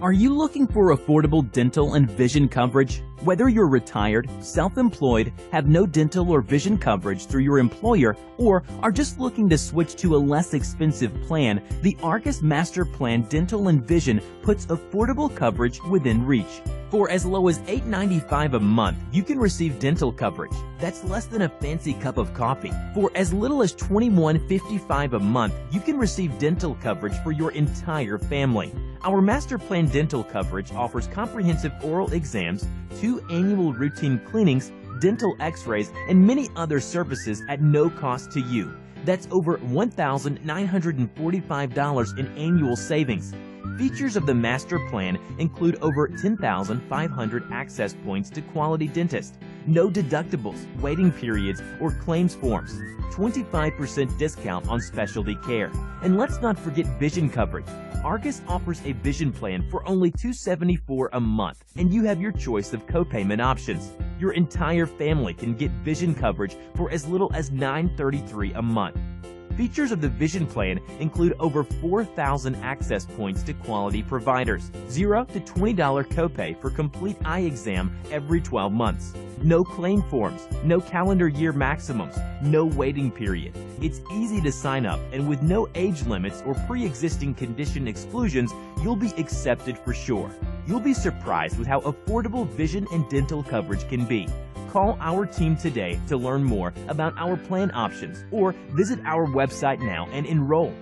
Are you looking for affordable dental and vision coverage? Whether you're retired, self-employed, have no dental or vision coverage through your employer, or are just looking to switch to a less expensive plan, the Arcus Master Plan Dental and Vision puts affordable coverage within reach. For as low as $8.95 a month, you can receive dental coverage. That's less than a fancy cup of coffee. For as little as $21.55 a month, you can receive dental coverage for your entire family. Our Master Plan dental coverage offers comprehensive oral exams, 2 annual routine cleanings, dental x-rays, and many other services at no cost to you. That's over $1,945 in annual savings. Features of the Master Plan include over 10,500 access points to quality dentists, no deductibles, waiting periods, or claims forms, 25% discount on specialty care. And let's not forget vision coverage. Arcus offers a vision plan for only $274 a month, and you have your choice of copayment options. Your entire family can get vision coverage for as little as $933 a month. Features of the Vision Plan include over 4,000 access points to quality providers, $0 to $20 copay for complete eye exam every 12 months, no claim forms, no calendar year maximums, no waiting period. It's easy to sign up, and with no age limits or pre-existing condition exclusions, you'll be accepted for sure. You'll be surprised with how affordable vision and dental coverage can be. Call our team today to learn more about our plan options, or visit our website now and enroll.